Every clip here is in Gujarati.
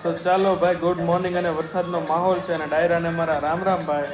તો ચાલો ભાઈ, ગુડ મોર્નિંગ. અને વરસાદનો માહોલ છે અને ડાયરાને મારા રામ રામ ભાઈ.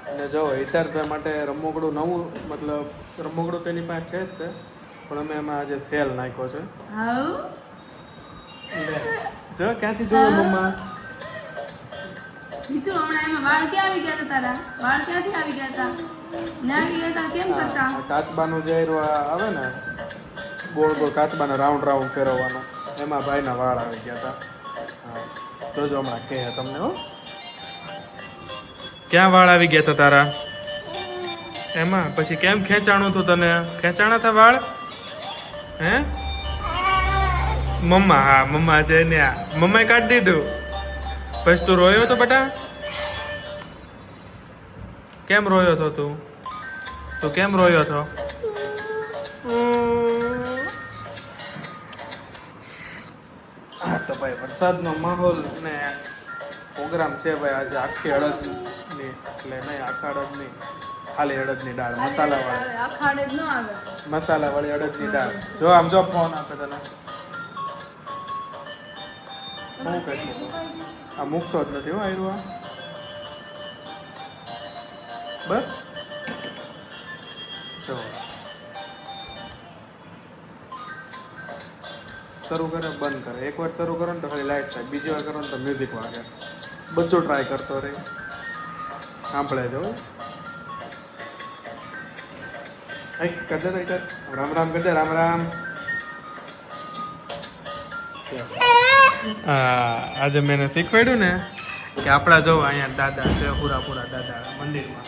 અને જો હિતાર્થભાઈ માટે રમકડું નવું, મતલબ રમકડું તેની પાસે છે જ તે, પણ અમે એમાં આજે સેલ નાખ્યો છે. જો ક્યાંથી જોયું મમ્મા? જીતુ હમણાં એમાં વાળ ક્યાં આવી ગયા હતા તારા? વાળ ક્યાંથી આવી ગયા હતા? ના આવી ગયા હતા કેમ કરતા? કાચબાનું જે આવે ને, ગોળ ગોળ કાચબાનો રાઉન્ડ રાઉન્ડ ફેરવવાનો, એમાં ભાઈના વાળ આવી ગયા હતા. હા, જોજો હમણાં કહે તમને. હો, ક્યાં વાળ આવી ગયા હતા તારા? એમાં પછી કેમ ખેંચાણું તું તને? ખેંચાણા હતા વાળ? હે મમ્મા? હા, મમ્મા છે ને, મમ્માએ કાઢી દીધું. પછી તું રોયો તો બેટા? કેમ રોયો હતો તું? તું કેમ રોયો હતો? તો ભાઈ, વરસાદનો માહોલ ને પ્રોગ્રામ છે ભાઈ આજે. આખી અડદની, એટલે નહીં આખા અડદની, ખાલી અડદની દાળ, મસાલા વાળી અડદની દાળ. જો આમ જો ફોન આપે તને, શું કહેતો? આ મૂકતો જ નથી. હો આયરું આ બસ. જો શરૂ કરે બંધ કરે, એક વાર શરૂ કરો ને તો ખાલી લાઈટ થાય, બીજી વાર કરો ને તો મ્યુઝિક વાગે. બધું ટ્રાય કરતો રહે. સાંભળે જો કરી દે. રામ રામ કરી દે. રામ રામ. આજે મેં શીખવાડ્યું ને કે આપણા જો અહીંયા દાદા છે, પૂરા દાદા મંદિરમાં,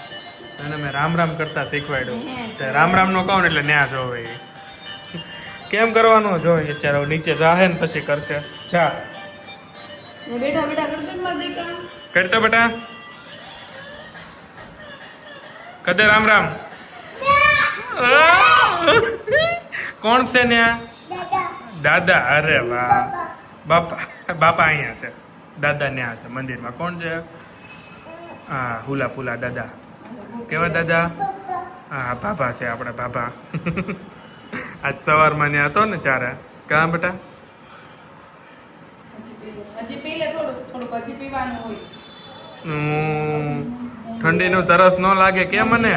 એને મેં રામ રામ કરતા શીખવાડ્યું. રામ રામ નો કહું ને એટલે ન્યા જોવે કેમ કરવાનું. જો અત્યારે નીચે જાહે ને પછી કરશે. જા બેઠા બેઠા કરતો મત દેખા કરતો બેટા. કદે રામ રામ. કોણ છે ન્યા? દાદા. અરે વાહ. બાપા અહીંયા છે, દાદા ન્યા છે મંદિરમાં. કોણ છે? હા, હુલા પુલા દાદા. કેવા દાદા? હા, બાપા છે આપણા બાપા. આજ સવારમાં ત્યાં હતો ને ચારે. કાં બેટા? ઠંડીનું તરસ ન લાગે કે મને?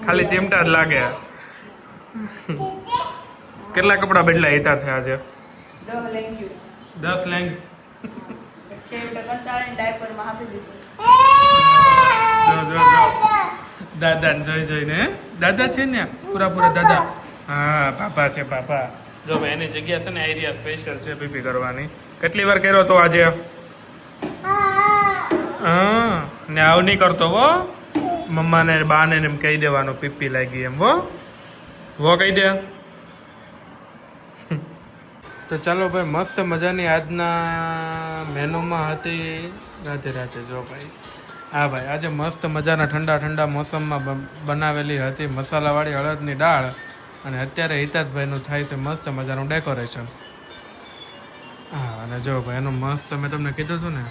ખાલી ચીમટા જ લાગે. કેટલા કપડા બદલાય હિતા છે આજે? 10 લેંગ. દાદા ને જોઈને દાદા છે ને, પૂરા દાદા. હા, પાપા છે પાપા. જો ભાઈ, એની જગ્યા છે ને એરિયા સ્પેશિયલ છે પીપી કરવાની. કેટલી વાર કર્યો તો આજે? હા, ને આવ નહીં કરતો હો. મમ્માને બાને એમ કહી દેવાનું પીપી લાગી એમ. વો કહી દે. તો ચાલો ભાઈ, મસ્ત મજાની આજના મેનુમાં હતી. રાધે રાધે. જો ભાઈ, હા ભાઈ, આજે મસ્ત મજાના ઠંડા મોસમમાં બનાવેલી હતી મસાલાવાળી અડદની દાળ. અને અત્યારે હિતાર્થભાઈનું થાય છે મસ્ત મજાનું ડેકોરેશન. હા, અને જો ભાઈ, એનું મસ્ત મેં તમને કીધું હતું ને,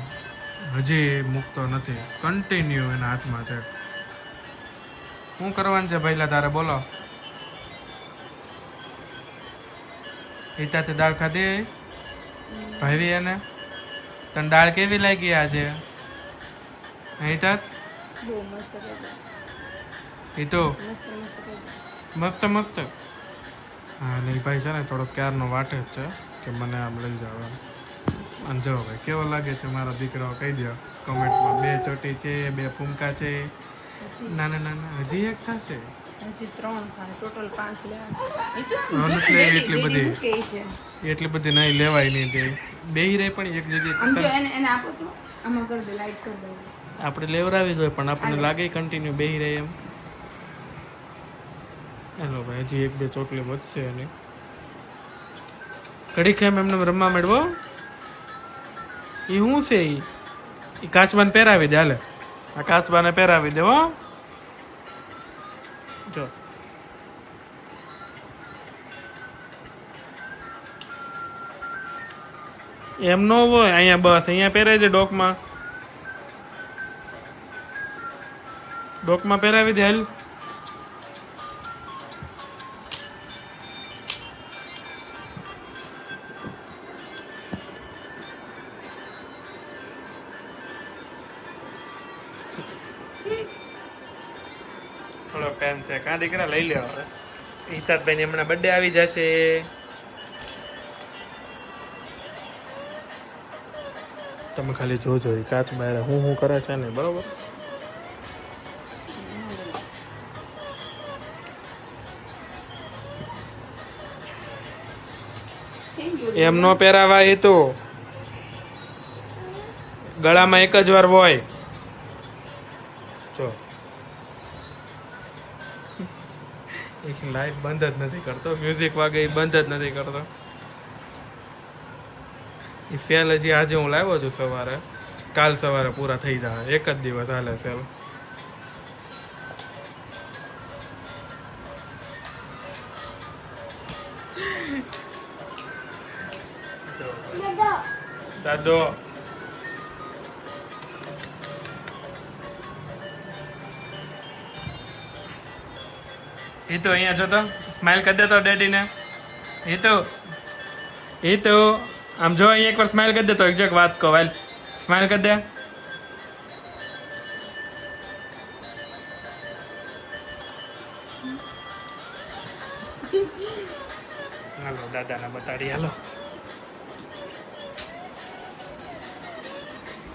હજી મૂકતો નથી, કન્ટિન્યુ એના હાથમાં છે. શું કરવાનું છે ભાઈલા તારે? બોલો. હિતાર્થે દાળ ખાધી? ભાવી એને? તને દાળ કેવી લાગી આજે? હિતાર્થ? હિતુ મસ્ત. હા, નહીં ભાઈ છે ને થોડો ક્યારનો વાટે જ છે કે મને આમ લઈ જાવ એમ. અને જો ભાઈ, કેવો લાગે છે મારો દીકરો? કહી દો કમેન્ટમાં. 2 ચોટી છે, 2 ફૂમકા છે. ના, હજી એક થશે. એટલી બધી નહીં લેવાય નહીં. તે બે રહે પણ એક જગ્યાએ આપણે લેવરાવી જોઈએ, પણ આપણને લાગે કન્ટિન્યુ બે રહે એમ. હેલો ભાઈ, હજી 1-2 ચોટલી વધશે એની. કડી કેમ એમને રમવા મેળવો? એ શું છે? એ કાચબાને પહેરાવી દે. હાલે, આ કાચબાને પહેરાવી દે. હો, જો એમ ન હોય. અહીંયા બસ અહીંયા પહેરાવી દે. ડોકમાં પહેરાવી દે. હાલ. થોડો પેન છે કાં દીકરા લઈ લે હવે હિતાતભાઈ ની હમણાં બર્થડે આવી જશે તમે ખાલી જોજો એ કાચ બહાર હું કરે છે ને બરોબર એમ નો પહેરાવા એ તો ગળામાં એક જ વાર હોય જો લાઈટ બંધ જ નથી કરતો મ્યુઝિક વાગે એ બંધ જ નથી કરતો એ સેલ હજી આજે હું લાવ્યો છું સવારે કાલ સવારે પૂરા થઈ જાય એક જ દિવસ હાલે સેલ દાદો એ તો અહીંયા જો તો સ્માઈલ કરી દેતો ડેડી ને એ તો આમ જો અહીંયા એકવાર સ્માઈલ કરી દેતો એક્ઝેક્ટ વાત કહો વાલ સ્માઈલ કરી દે હાલો દાદાને બતાડી હાલો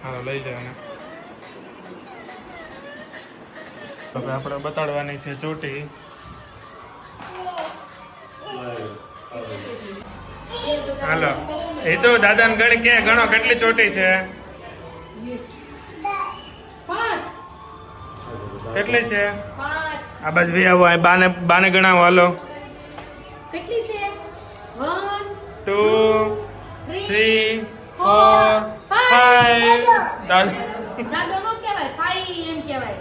હાલો લઈ જવાને હવે આપણે બતાડવાની છે ચોટી હાલો એ તો દાદાને ગણ કે ગણો કેટલી ચોટી છે 5 કેટલી છે 5 આ બાજુ ભી આવો આ બાને ગણાવો હાલો કેટલી છે 1 2 3 4 5 દાદા દાદા નો કહેવાય 5 એમ કહેવાય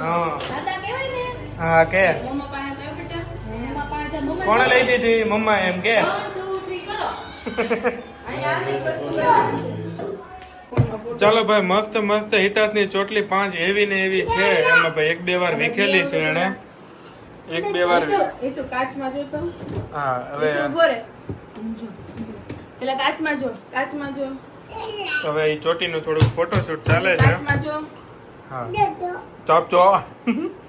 હા દાદા કહેવાય ને હા કે મમ્મા પાસે કયો બેટા મમ્મા પાસે મમ્મા કોણે લઈ દીધી મમ્મા એમ કે 1 2 3 કરો અહીંયા આની વસ્તુ લેવાની ચાલો ભાઈ મસ્ત મસ્ત હિતાતની ચોટલી 5 એવી ને એવી છે એમાં ભાઈ 1-2 વાર વિખેલી છે એને 1-2 વાર એ તો કાચમાં જો તો હા હવે હવે ઉભો રે પેલા કાચમાં જો હવે એ ચોટીનું થોડુંક ફોટોશૂટ ચાલે છે કાચમાં જો હા ચાપ ચો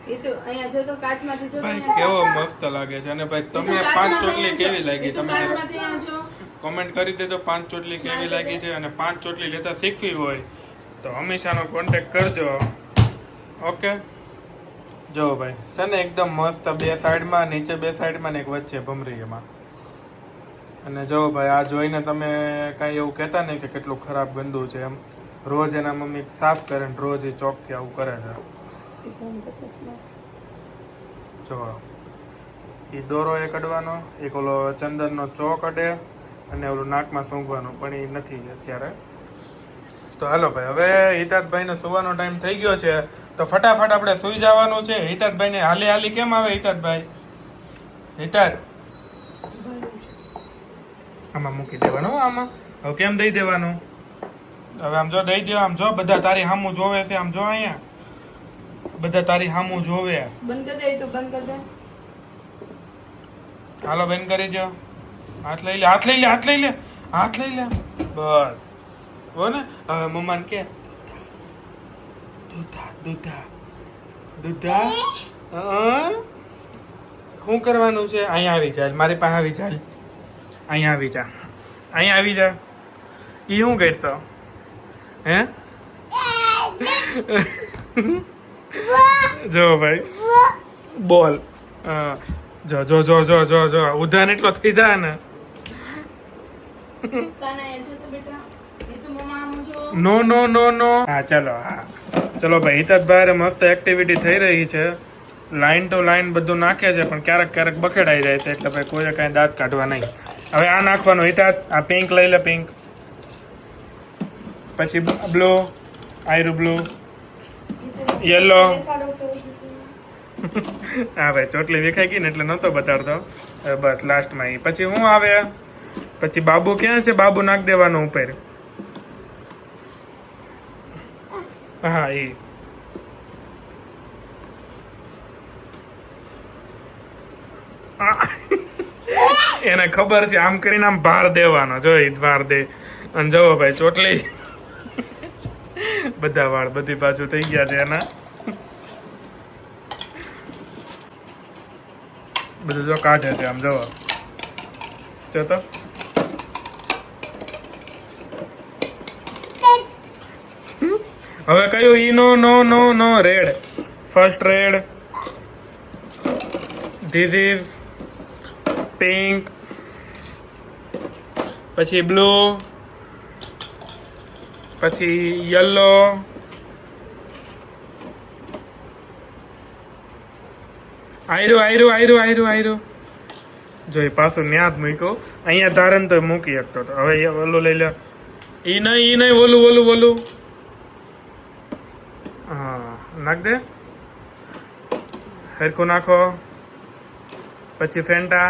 એ તો અહીંયા જો તો કાચમાંથી જો તો ભાઈ અહીંયા. કેવો મસ્ત લાગે છે અને ભાઈ એ તો તમને 5 કાચમાંથી ચોટલી અહીંયા કેવી જો. લાગી એ તો તમે કાચમાંથી અહીંયા જો કોમેન્ટ કરી દેજો 5 ચોટલી કેવી લાગી છે અને 5 ચોટલી લેતા શીખવી હોય તો હંમેશાનો કોન્ટેક્ટ કરજો ઓકે જો ભાઈ છે ને એકદમ મસ્ત બે સાઈડમાં નીચે બે સાઈડમાં ને એક વચ્ચે ભમરી એમાં અને જો ભાઈ આ જોઈને તમે કાંઈ એવું કહેતા નહીં કે કેટલું ખરાબ ગંદુ છે એમ રોજ એના મમ્મી સાફ કરે ને રોજ એ ચોકથી આવું કરે છે જો એ દોરો એ કઢવાનો એક ઓલો ચંદનનો ચો કઢે અને ઓલું નાકમાં સૂંઘવાનું પણ એ નથી અત્યારે તો હાલો ભાઈ હવે હિતાતભાઈને સુવાનો ટાઈમ થઈ ગયો છે તો ફટાફટ આપણે સુઈ જવાનું છે હિતાતભાઈને હાલી હાલી કેમ આવે હિતાતભાઈ હિતાત આમાં મૂકી દેવાનું આમાં હવે કેમ દઈ દેવાનું હવે આમ જો દઈ દો આમ જો બધા તારી સામું જોવે છે આમ જો અહીંયા બધા તારી સામું જોવે બંધ કરી દે એ તો બંધ કરી દે હાલો બેન કરી દો હાથ લઈ લે હાથ લઈ લે હાથ લઈ લે હાથ લઈ લે બસ હો ને હવે મમ્માને કે દૂધા દૂધા દૂધા શું કરવાનું છે અહીંયા આવી ચાલ મારી પાસે આવી ચાલ અહીંયા આવી જા અહીંયા આવી જા ઈ શું કરશો હે જો ભાઈ બોલ જો જો જો જો જો જો ઉધાન એટલો થઈ જાય ને કાના એ જો તો બેટા એ તો મમ્મા આમ જો નો નો નો નો હા ચલો હા ચલો ભાઈ હિતાતભાઈ મસ્ત એક્ટિવિટી થઈ રહી છે લાઈન ટુ લાઈન બધું નાખે છે પણ ક્યારેક ક્યારેક બખેડાઈ જાય છે એટલે ભાઈ કોઈ કાંઈ દાંત કાઢવા નહીં હવે આ નાખવાનું હિતાત આ પિંક લઈ લે પિંક પછી બ્લુ આયરું બ્લુ યલો હા ભાઈ ચોટલી વિખાઈ ગઈ ને એટલે નહોતો બતાડતો હવે બસ લાસ્ટમાં ઈ પછી શું આવે પછી બાબુ ક્યાં છે બાબુ નાખ દેવાનું ઉપર હા ઈ એને ખબર છે આમ કરીને આમ ભાર દેવાનો જો ઈ ભાર દે અને જવો ભાઈ ચોટલી બધા વાળ બધી બાજુ થઈ ગયા છે એના બધું જો કાઢે છે આમ જવા જો તો હવે કયું ઈ નો red first red this is pink પછી બ્લુ પછી યલો આયરું જો એ પાછું ન્યા જ મૂક્યો અહીંયા ધારણ તો મૂકી શકતો હતો હવે એ ઓલું લઈ લે ઈ નહીં ઓલું હા નાખ દે હરખું નાખો પછી ફેન્ટા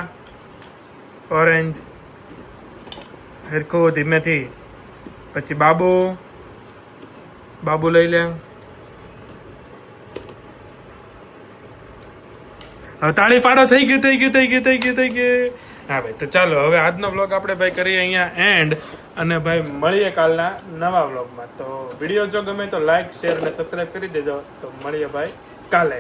ઓરેન્જ હરખું ધીમેથી પછી બાબુ લઈ લે હવે તાળી પાડો થઈ ગયું હા ભાઈ તો ચાલો હવે આજનો બ્લોગ આપણે ભાઈ કરીએ અહીંયા એન્ડ અને ભાઈ મળીએ કાલના નવા બ્લોગમાં તો વિડીયો જો ગમે તો લાઈક શેર અને સબસ્ક્રાઈબ કરી દેજો તો મળીએ ભાઈ કાલે